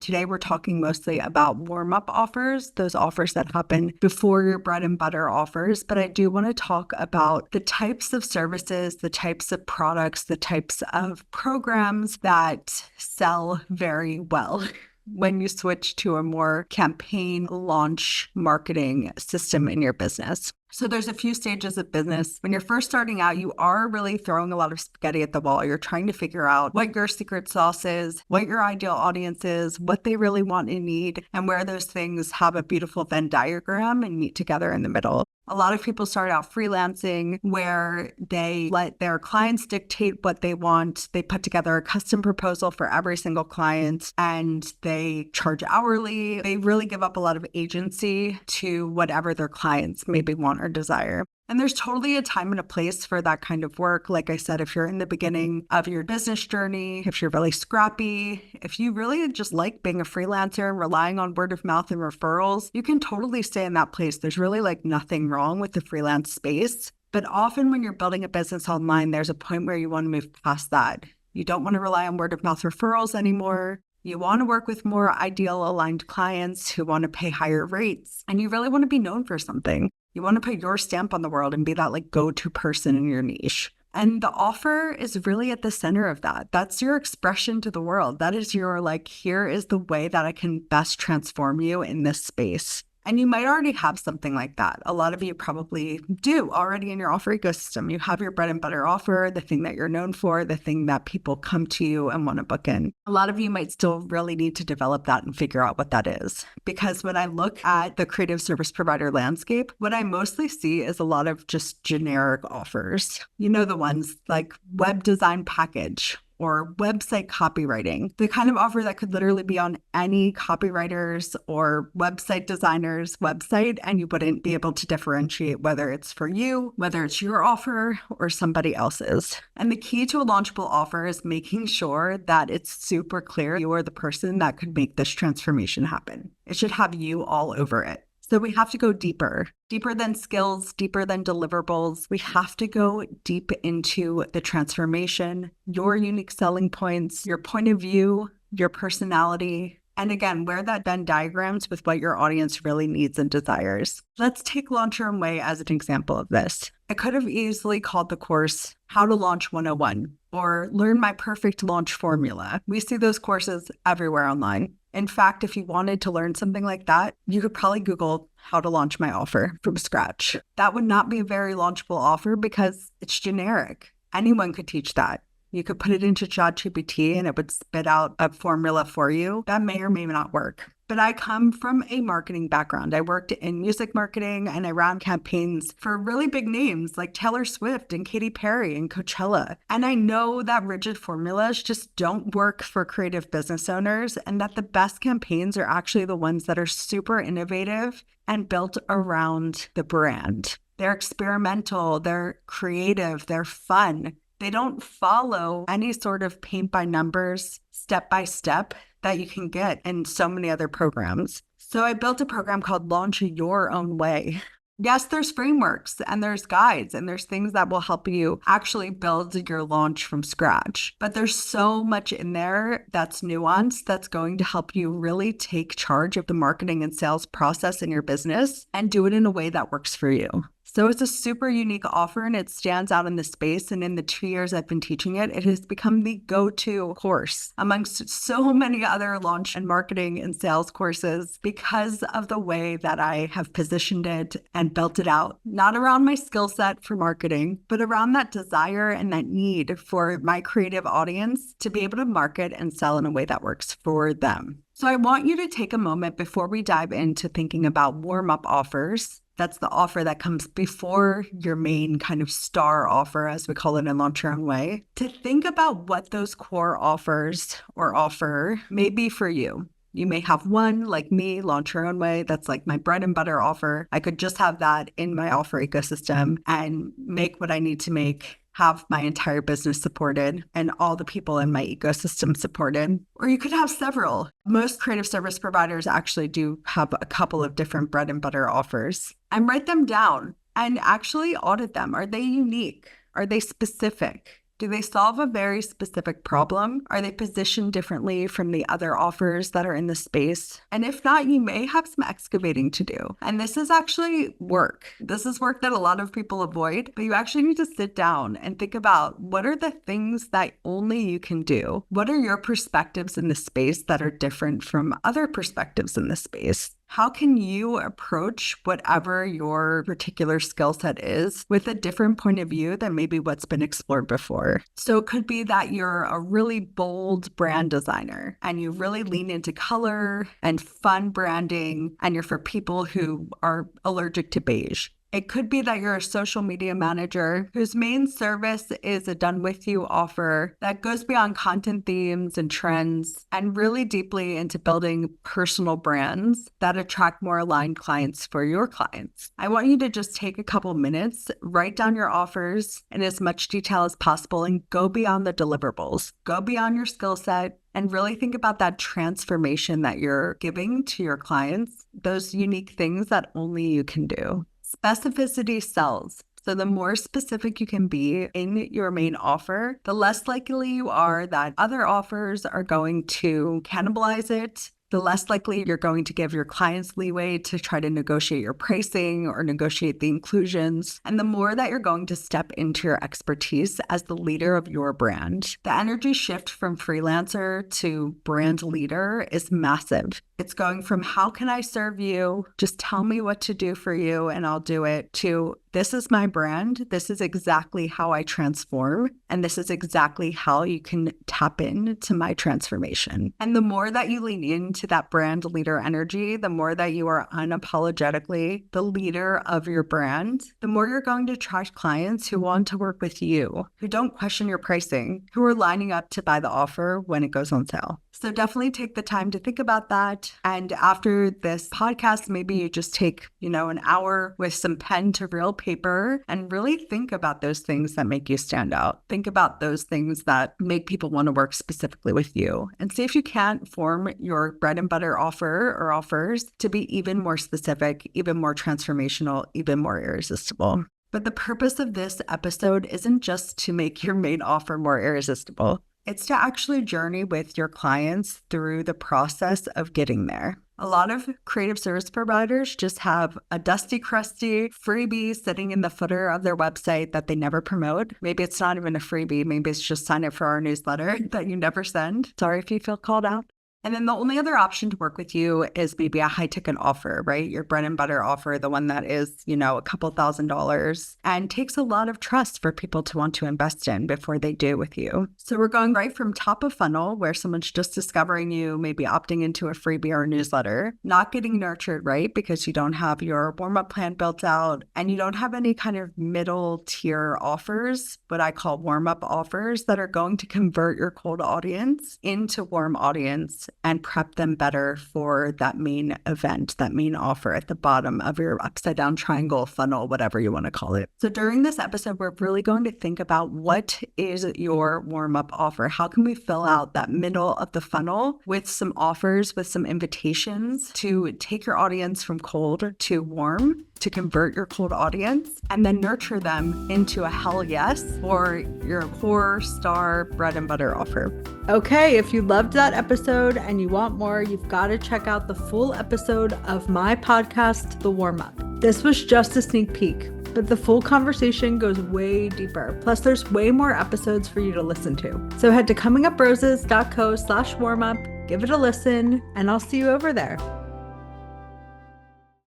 Today, we're talking mostly about warm-up offers, those offers that happen before your bread and butter offers. But I do want to talk about the types of services, the types of products, the types of programs that sell very well when you switch to a more campaign launch marketing system in your business. So there's a few stages of business. When you're first starting out, you are really throwing a lot of spaghetti at the wall. You're trying to figure out what your secret sauce is, what your ideal audience is, what they really want and need, and where those things have a beautiful Venn diagram and meet together in the middle. A lot of people start out freelancing where they let their clients dictate what they want. They put together a custom proposal for every single client and they charge hourly. They really give up a lot of agency to whatever their clients maybe want or desire. And there's totally a time and a place for that kind of work. Like I said, if you're in the beginning of your business journey, if you're really scrappy, if you really just like being a freelancer and relying on word of mouth and referrals, you can totally stay in that place. There's really nothing wrong with the freelance space. But often when you're building a business online, there's a point where you want to move past that. You don't want to rely on word of mouth referrals anymore. You want to work with more ideal aligned clients who want to pay higher rates, and you really want to be known for something. You want to put your stamp on the world and be that go-to person in your niche. And the offer is really at the center of that. That's your expression to the world. That is your here is the way that I can best transform you in this space. And you might already have something like that. A lot of you probably do already in your offer ecosystem. You have your bread and butter offer, the thing that you're known for, the thing that people come to you and want to book in. A lot of you might still really need to develop that and figure out what that is. Because when I look at the creative service provider landscape, what I mostly see is a lot of just generic offers. You know, the ones like web design package, or website copywriting, the kind of offer that could literally be on any copywriter's or website designer's website, and you wouldn't be able to differentiate whether it's for you, whether it's your offer, or somebody else's. And the key to a launchable offer is making sure that it's super clear you are the person that could make this transformation happen. It should have you all over it. So we have to go deeper than skills, deeper than deliverables. We have to go deep into the transformation, your unique selling points, your point of view, your personality, and again, where that Venn diagrams with what your audience really needs and desires. Let's take Launch Your Own Way as an example of this. I could have easily called the course How to Launch 101 or Learn My Perfect Launch Formula. We see those courses everywhere online. In fact, if you wanted to learn something like that, you could probably Google how to launch my offer from scratch. That would not be a very launchable offer because it's generic. Anyone could teach that. You could put it into ChatGPT and it would spit out a formula for you. That may or may not work. But I come from a marketing background. I worked in music marketing and I ran campaigns for really big names like Taylor Swift and Katy Perry and Coachella. And I know that rigid formulas just don't work for creative business owners, and that the best campaigns are actually the ones that are super innovative and built around the brand. They're experimental, they're creative, they're fun. They don't follow any sort of paint by numbers, step by step that you can get in so many other programs. So I built a program called Launch Your Own Way. Yes, there's frameworks and there's guides and there's things that will help you actually build your launch from scratch. But there's so much in there that's nuanced that's going to help you really take charge of the marketing and sales process in your business and do it in a way that works for you. So it's a super unique offer and it stands out in the space. And in the 2 years I've been teaching it, it has become the go-to course amongst so many other launch and marketing and sales courses because of the way that I have positioned it and built it out, not around my skill set for marketing, but around that desire and that need for my creative audience to be able to market and sell in a way that works for them. So I want you to take a moment before we dive into thinking about warm-up offers. That's the offer that comes before your main kind of star offer, as we call it in Launch Your Own Way, to think about what those core offers or offer may be for you. You may have one, like me, Launch Your Own Way. That's like my bread and butter offer. I could just have that in my offer ecosystem and make what I need to make, have my entire business supported and all the people in my ecosystem supported. Or you could have several. Most creative service providers actually do have a couple of different bread and butter offers. And write them down and actually audit them. Are they unique? Are they specific? Do they solve a very specific problem? Are they positioned differently from the other offers that are in the space? And if not, you may have some excavating to do. And this is actually work. This is work that a lot of people avoid, but you actually need to sit down and think about what are the things that only you can do? What are your perspectives in the space that are different from other perspectives in the space? How can you approach whatever your particular skill set is with a different point of view than maybe what's been explored before? So it could be that you're a really bold brand designer and you really lean into color and fun branding, and you're for people who are allergic to beige. It could be that you're a social media manager whose main service is a done-with-you offer that goes beyond content themes and trends and really deeply into building personal brands that attract more aligned clients for your clients. I want you to just take a couple minutes, write down your offers in as much detail as possible, and go beyond the deliverables. Go beyond your skill set and really think about that transformation that you're giving to your clients, those unique things that only you can do. Specificity sells. So the more specific you can be in your main offer, the less likely you are that other offers are going to cannibalize it. The less likely you're going to give your clients leeway to try to negotiate your pricing or negotiate the inclusions. And the more that you're going to step into your expertise as the leader of your brand. The energy shift from freelancer to brand leader is massive. It's going from how can I serve you? Just tell me what to do for you and I'll do it, to this is my brand. This is exactly how I transform. And this is exactly how you can tap into my transformation. And the more that you lean into that brand leader energy, the more that you are unapologetically the leader of your brand, the more you're going to attract clients who want to work with you, who don't question your pricing, who are lining up to buy the offer when it goes on sale. So definitely take the time to think about that. And after this podcast, maybe you just take, an hour with some pen to real paper and really think about those things that make you stand out. Think about those things that make people want to work specifically with you, and see if you can't form your bread and butter offer or offers to be even more specific, even more transformational, even more irresistible. But the purpose of this episode isn't just to make your main offer more irresistible. It's to actually journey with your clients through the process of getting there. A lot of creative service providers just have a dusty, crusty freebie sitting in the footer of their website that they never promote. Maybe it's not even a freebie. Maybe it's just sign up for our newsletter that you never send. Sorry if you feel called out. And then the only other option to work with you is maybe a high ticket offer, right? Your bread and butter offer, the one that is, a couple $1,000s and takes a lot of trust for people to want to invest in before they do with you. So we're going right from top of funnel, where someone's just discovering you, maybe opting into a freebie or a newsletter, not getting nurtured, right? Because you don't have your warm-up plan built out and you don't have any kind of middle tier offers, what I call warm-up offers, that are going to convert your cold audience into warm audience and prep them better for that main event, that main offer at the bottom of your upside down triangle funnel, whatever you want to call it. So during this episode, we're really going to think about what is your warm-up offer? How can we fill out that middle of the funnel with some offers, with some invitations to take your audience from cold to warm, to convert your cold audience, and then nurture them into a hell yes for your core star bread and butter offer. Okay, if you loved that episode and you want more, you've got to check out the full episode of my podcast, The Warm Up. This was just a sneak peek, but the full conversation goes way deeper. Plus, there's way more episodes for you to listen to. So head to cominguproses.co/warmup, give it a listen, and I'll see you over there.